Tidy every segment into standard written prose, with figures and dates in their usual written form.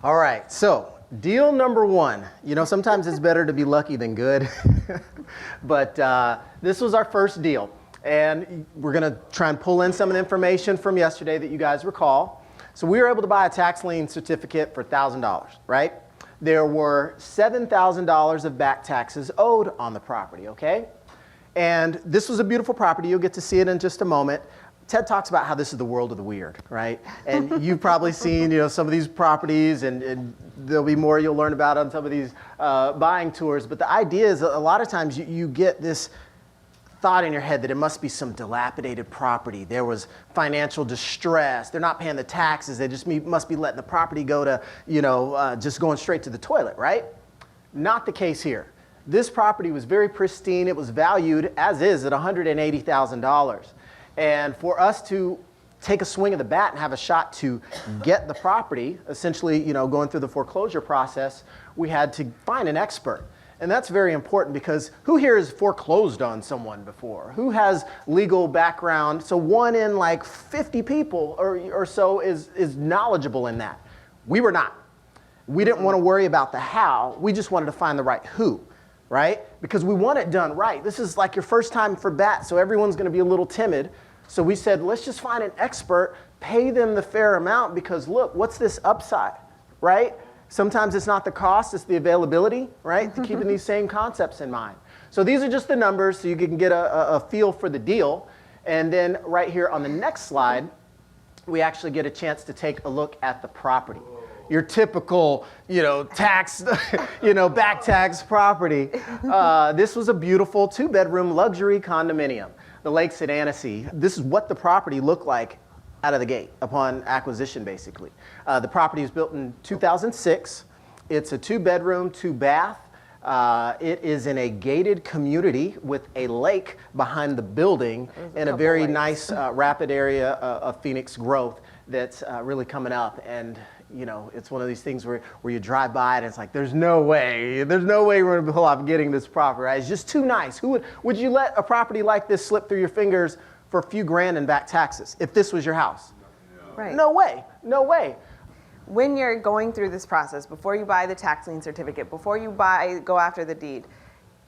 All right, so deal number one. You know, sometimes it's better to be lucky than good, but this was our first deal. And we're gonna try and pull in some of the information from yesterday that you guys recall. So we were able to buy a tax lien certificate for $1,000, right? There were $7,000 of back taxes owed on the property, okay? And this was a beautiful property. You'll get to see it in just a moment. Ted talks about how this is the world of the weird, right? And you've probably seen, you know, some of these properties, and there'll be more you'll learn about on some of these buying tours. But the idea is a lot of times you get this thought in your head that it must be some dilapidated property. There was financial distress. They're not paying the taxes. They just must be letting the property go to, you know, just going straight to the toilet, right? Not the case here. This property was very pristine. It was valued, as is, at $180,000. And for us to take a swing of the bat and have a shot to get the property, essentially, you know, going through the foreclosure process, we had to find an expert. And that's very important because who here has foreclosed on someone before? Who has legal background? So 1 in like 50 people or so is knowledgeable in that. We were not. We didn't want to worry about the how. We just wanted to find the right who, right? Because we want it done right. This is like your first time for bat, so everyone's going to be a little timid. So we said, let's just find an expert, pay them the fair amount because look, what's this upside, right? Sometimes it's not the cost, it's the availability, right? To keeping these same concepts in mind. So these are just the numbers so you can get a feel for the deal. And then right here on the next slide, we actually get a chance to take a look at the property. Your typical, you know, tax, you know, back tax property. This was a beautiful 2-bedroom luxury condominium. The Lakes at Annecy. This is what the property looked like out of the gate upon acquisition, basically. The property was built in 2006. It's a 2-bedroom, 2-bath. It is in a gated community with a lake behind the building and a very nice rapid area of Phoenix growth that's really coming up. And you know, it's one of these things where you drive by and it's like, there's no way we're going to pull off getting this property, right? It's just too nice. Would you let a property like this slip through your fingers for a few grand in back taxes if this was your house? Right. No way, no way. When you're going through this process, before you buy the tax lien certificate, before you go after the deed,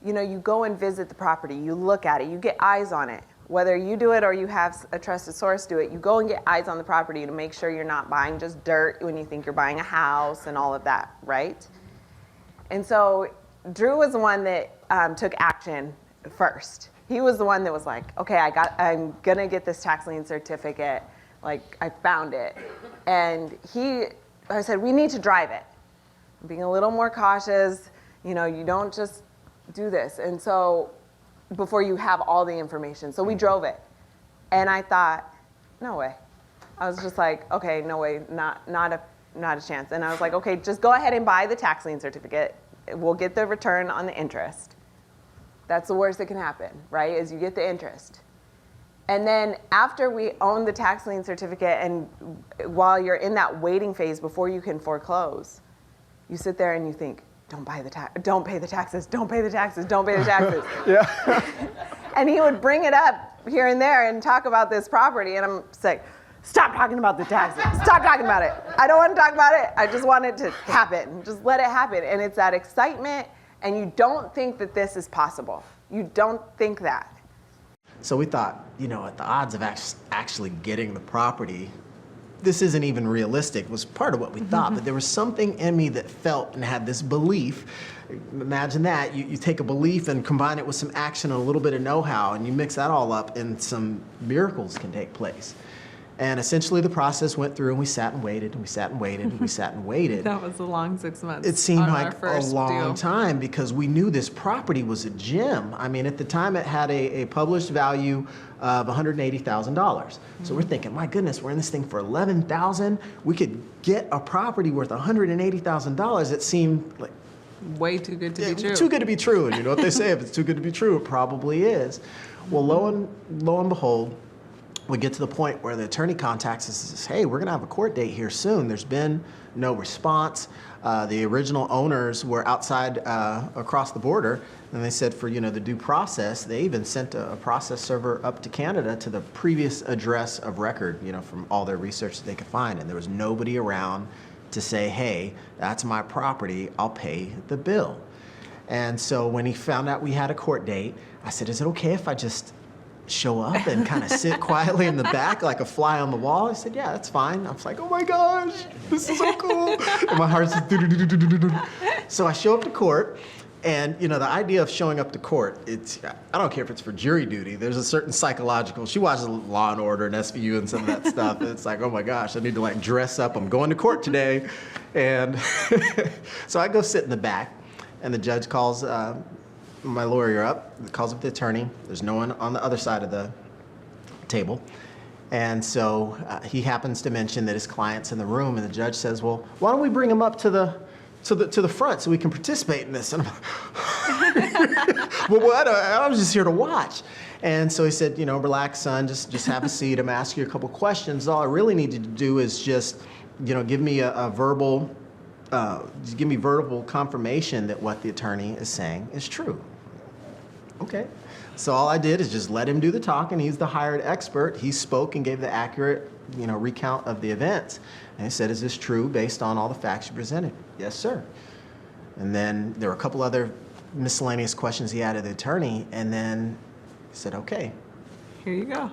you know, you go and visit the property, you look at it, you get eyes on it. Whether you do it or you have a trusted source do it, you go and get eyes on the property to make sure you're not buying just dirt when you think you're buying a house and all of that, right? And so Drew was the one that took action first. He was the one that was like, okay, I'm gonna get this tax lien certificate. Like, I found it. And I said, we need to drive it. Being a little more cautious, you know, you don't just do this. And so, before you have all the information. So we drove it. And I thought, no way. I was just like, okay, no way, not a chance. And I was like, okay, just go ahead and buy the tax lien certificate. We'll get the return on the interest. That's the worst that can happen, right, is you get the interest. And then after we own the tax lien certificate and while you're in that waiting phase before you can foreclose, you sit there and you think, don't pay the taxes, don't pay the taxes, don't pay the taxes. Yeah. And he would bring it up here and there and talk about this property. And I'm just like, stop talking about the taxes. Stop talking about it. I don't want to talk about it. I just want it to happen. Just let it happen. And it's that excitement. And you don't think that this is possible. You don't think that. So we thought, you know, at the odds of actually getting the property, this isn't even realistic, was part of what we thought, but there was something in me that felt and had this belief. Imagine that, you take a belief and combine it with some action and a little bit of know-how, and you mix that all up and some miracles can take place. And essentially the process went through and we sat and waited and we sat and waited and we sat and waited. That was a long 6 months. It seemed like a long time because we knew this property was a gem. I mean, at the time it had a published value of $180,000. So we're thinking, my goodness, we're in this thing for $11,000. We could get a property worth $180,000. It seemed like way too good to be true. Too good to be true. And you know what they say, if it's too good to be true, it probably is. Well, lo and behold, we get to the point where the attorney contacts us and says, hey, we're going to have a court date here soon. There's been no response. The original owners were outside across the border, and they said for, you know, the due process, they even sent a process server up to Canada to the previous address of record, you know, from all their research that they could find, and there was nobody around to say, hey, that's my property, I'll pay the bill. And so when he found out we had a court date, I said, is it okay if I just show up and kind of sit quietly in the back like a fly on the wall? He said, yeah, that's fine. I was like, oh my gosh, this is so cool. And my heart's just do-do-do-do-do-do. So I show up to court, and the idea of showing up to court, I don't care if it's for jury duty. There's a certain psychological, she watches Law and Order and SVU and some of that stuff. And it's like, oh my gosh, I need to like dress up. I'm going to court today. And so I go sit in the back, and the judge calls my lawyer up, calls up the attorney. There's no one on the other side of the table. And so he happens to mention that his client's in the room, and the judge says, well, why don't we bring him up to the front so we can participate in this? And I'm like, well, what? I was just here to watch. And so he said, relax, son, just have a seat. I'm asking you a couple questions. All I really need you to do is just, give me a verbal, just give me verbal confirmation that what the attorney is saying is true. Okay. So all I did is just let him do the talking. He's the hired expert. He spoke and gave the accurate, recount of the events. And he said, is this true based on all the facts you presented? Yes, sir. And then there were a couple other miscellaneous questions he had of the attorney, and then he said, okay. Here you go.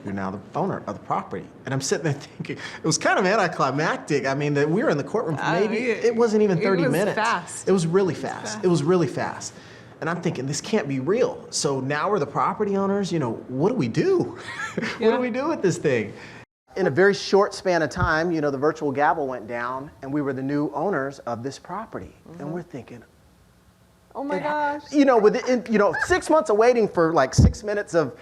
You're now the owner of the property. And I'm sitting there thinking, it was kind of anticlimactic. I mean, we were in the courtroom for it wasn't even 30 minutes. Fast. It was really fast. It was really fast. And I'm thinking, this can't be real. So now we're the property owners, what do we do? What do we do with this thing? In a very short span of time, the virtual gavel went down, and we were the new owners of this property. Mm-hmm. And we're thinking, oh my gosh. Within 6 months of waiting for like 6 minutes of,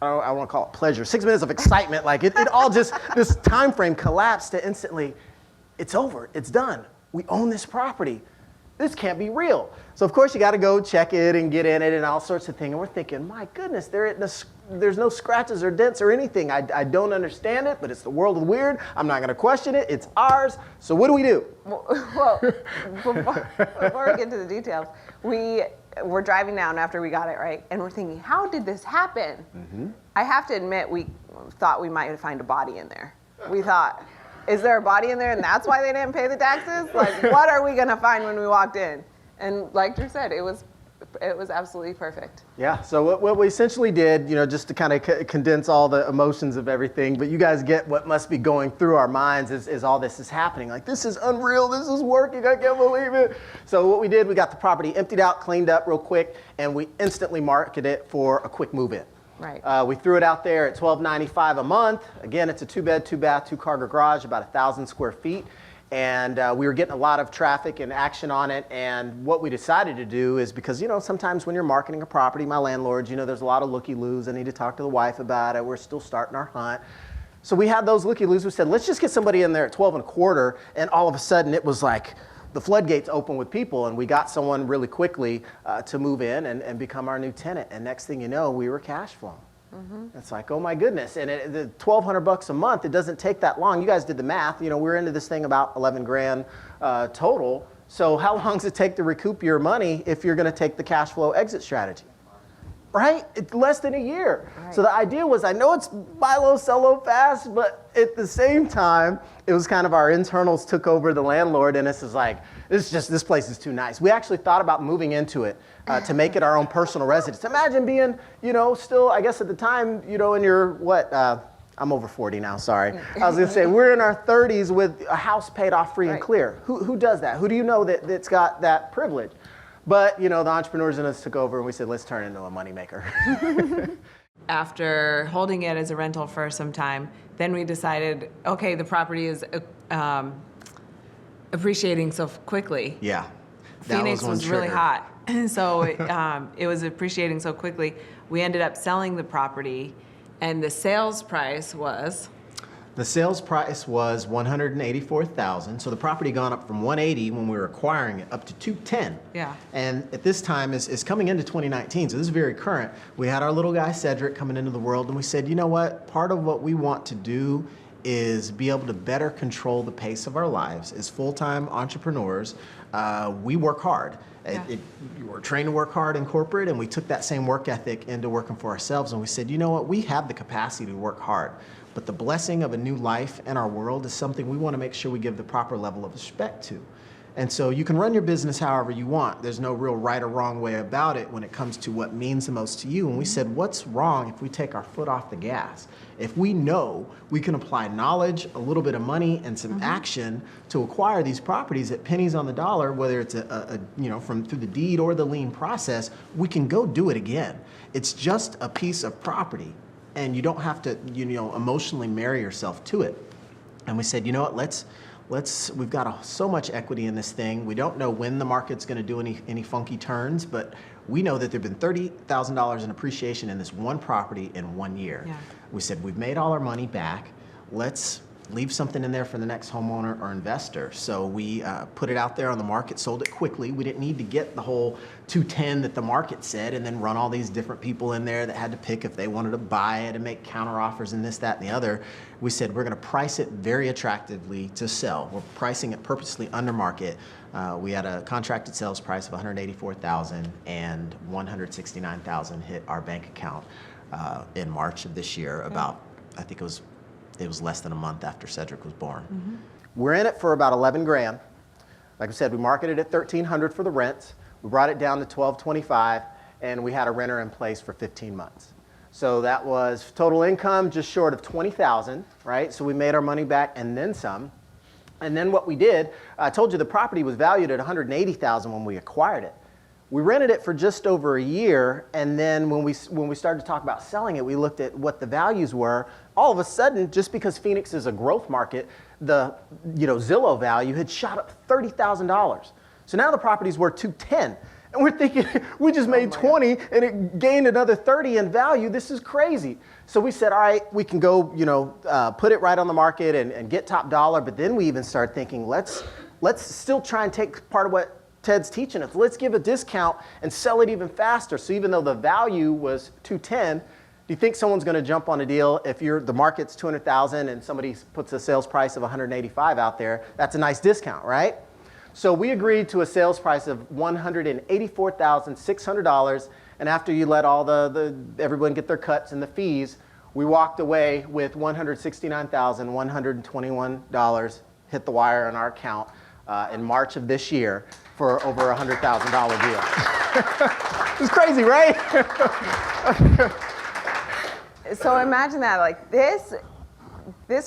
I want to call it pleasure, 6 minutes of excitement, like it all just, this time frame collapsed to instantly, it's over, it's done. We own this property. This can't be real. So of course you got to go check it and get in it and all sorts of things. And we're thinking, my goodness, there's no scratches or dents or anything. I don't understand it, but it's the world of weird. I'm not going to question it. It's ours. So what do we do? Well, before we get to the details, we're driving down after we got it, right? And we're thinking, how did this happen? Mm-hmm. I have to admit, we thought we might find a body in there. We thought, is there a body in there and that's why they didn't pay the taxes? Like, what are we going to find when we walked in? And like Drew said, it was absolutely perfect. Yeah, so what we essentially did, just to kind of condense all the emotions of everything, but you guys get what must be going through our minds as all this is happening. Like, this is unreal, this is working, I can't believe it. So what we did, we got the property emptied out, cleaned up real quick, and we instantly marketed it for a quick move-in. Right. We threw it out there at $12.95 a month. Again, it's a 2-bed, 2-bath, 2-car garage, about 1,000 square feet. And we were getting a lot of traffic and action on it. And what we decided to do is, because, sometimes when you're marketing a property, my landlords, there's a lot of looky-loos. I need to talk to the wife about it. We're still starting our hunt. So we had those looky-loos. We said, let's just get somebody in there at 12.25. And all of a sudden, it was like the floodgates open with people. And we got someone really quickly to move in and become our new tenant. And next thing you know, we were cash flowing. Mm-hmm. It's like, oh my goodness. And the $1,200 a month, it doesn't take that long. You guys did the math. We're into this thing about 11 grand total. So how long does it take to recoup your money if you're going to take the cash flow exit strategy? Right? It's less than a year. Right. So the idea was, I know it's buy low, sell low fast, but at the same time, it was kind of our internals took over the landlord, and this is like, this place is too nice. We actually thought about moving into it to make it our own personal residence. Imagine being, still, I guess at the time, in your, I'm over 40 now, sorry. I was going to say, we're in our 30s with a house paid off free and clear. Who does that? Who do you know that's got that privilege? But, the entrepreneurs in us took over and we said, let's turn it into a moneymaker. After holding it as a rental for some time, then we decided, okay, the property is appreciating so quickly. Yeah. Phoenix was really hot. So it was appreciating so quickly. We ended up selling the property, and the sales price was? The sales price was $184,000. So the property gone up from $180 when we were acquiring it up to $210. Yeah. And at this time is coming into 2019, so this is very current. We had our little guy Cedric coming into the world, and we said, you know what? Part of what we want to do is be able to better control the pace of our lives. As full-time entrepreneurs, we work hard. Yeah. We're trained to work hard in corporate, and we took that same work ethic into working for ourselves, and we said, you know what? We have the capacity to work hard. But the blessing of a new life in our world is something we want to make sure we give the proper level of respect to. And so you can run your business however you want. There's no real right or wrong way about it when it comes to what means the most to you. And we said, what's wrong if we take our foot off the gas? If we know we can apply knowledge, a little bit of money, and some action to acquire these properties at pennies on the dollar, whether it's through the deed or the lien process, we can go do it again. It's just a piece of property, and you don't have to, emotionally marry yourself to it. And we said, you know what, we've got so much equity in this thing. We don't know when the market's going to do any funky turns, but we know that there have been $30,000 in appreciation in this one property in 1 year. Yeah. We said, we've made all our money back. Let's leave something in there for the next homeowner or investor. So we put it out there on the market, sold it quickly. We didn't need to get the whole 210 that the market said and then run all these different people in there that had to pick if they wanted to buy it and make counter offers and this, that, and the other. We said, we're going to price it very attractively to sell. We're pricing it purposely under market. We had a contracted sales price of $184,000 and $169,000 hit our bank account in March of this year, about, I think it was less than a month after Cedric was born. We're in it for about 11 grand. Like I said, we marketed at $1,300 for the rent. We brought it down to $1,225, and we had a renter in place for 15 months. So that was total income just short of $20,000, right? So we made our money back and then some. And then what we did, I told you the property was valued at $180,000 when we acquired it. We rented it for just over a year, and then when we started to talk about selling it, we looked at what the values were. All of a sudden, just because Phoenix is a growth market, the Zillow value had shot up $30,000. So now the property's worth $210,000, and we're thinking we just made $20,000 and it gained another $30,000 in value. This is crazy. So we said, all right, we can go, put it right on the market and get top dollar. But then we even started thinking, let's still try and take part of what Ted's teaching us. Let's give a discount and sell it even faster. So even though the value was $210,000, do you think someone's going to jump on a deal if the market's $200,000 and somebody puts a sales price of $185,000 out there? That's a nice discount, right? So we agreed to a sales price of $184,600, and after you let all everyone get their cuts and the fees, we walked away with $169,121 hit the wire in our account in March of this year for over $100,000 deal. It's crazy, right? So imagine that, like this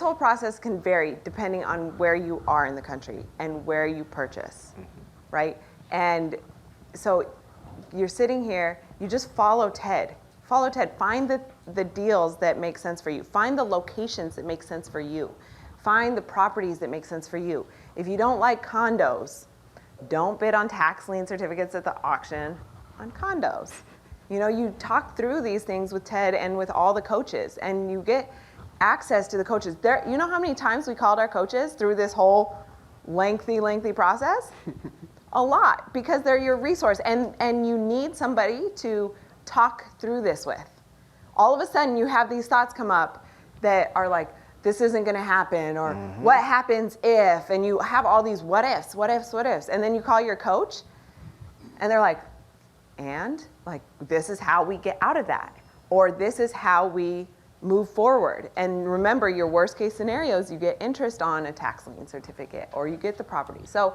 whole process can vary depending on where you are in the country and where you purchase, right? And so you're sitting here, you just follow Ted. Follow Ted, find the deals that make sense for you. Find the locations that make sense for you. Find the properties that make sense for you. If you don't like condos, don't bid on tax lien certificates at the auction on condos. You talk through these things with Ted and with all the coaches, and you get access to the coaches. You know how many times we called our coaches through this whole lengthy process? A lot, because they're your resource, and you need somebody to talk through this with. All of a sudden, you have these thoughts come up that are like, this isn't going to happen, or what happens if, and you have all these what ifs, and then you call your coach, and they're like, this is how we get out of that, or this is how we move forward. And remember, your worst case scenarios, you get interest on a tax lien certificate, or you get the property. So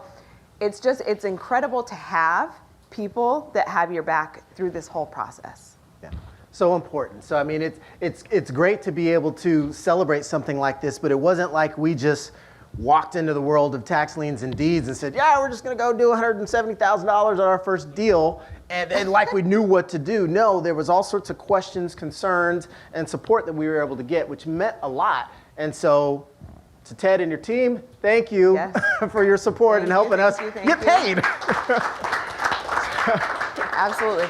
it's incredible to have people that have your back through this whole process. Yeah. So important. So I mean, it's great to be able to celebrate something like this, but it wasn't like we just walked into the world of tax liens and deeds and said, yeah, we're just going to go do $170,000 on our first deal, and like we knew what to do. No, there was all sorts of questions, concerns, and support that we were able to get, which meant a lot. And so to Ted and your team, thank you for your support and helping us get paid. Absolutely.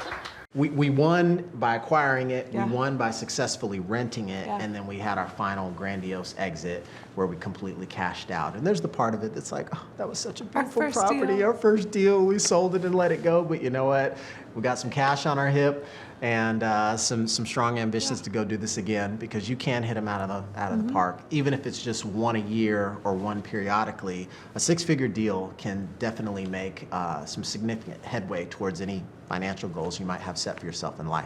We won by acquiring it, we won by successfully renting it, and then we had our final grandiose exit where we completely cashed out. And there's the part of it that's like, oh, that was such a beautiful property, our first deal, we sold it and let it go, but you know what? We got some cash on our hip and some strong ambitions to go do this again, because you can hit them out of the park. Even if it's just one a year or one periodically, a six-figure deal can definitely make some significant headway towards any financial goals you might have set for yourself in life.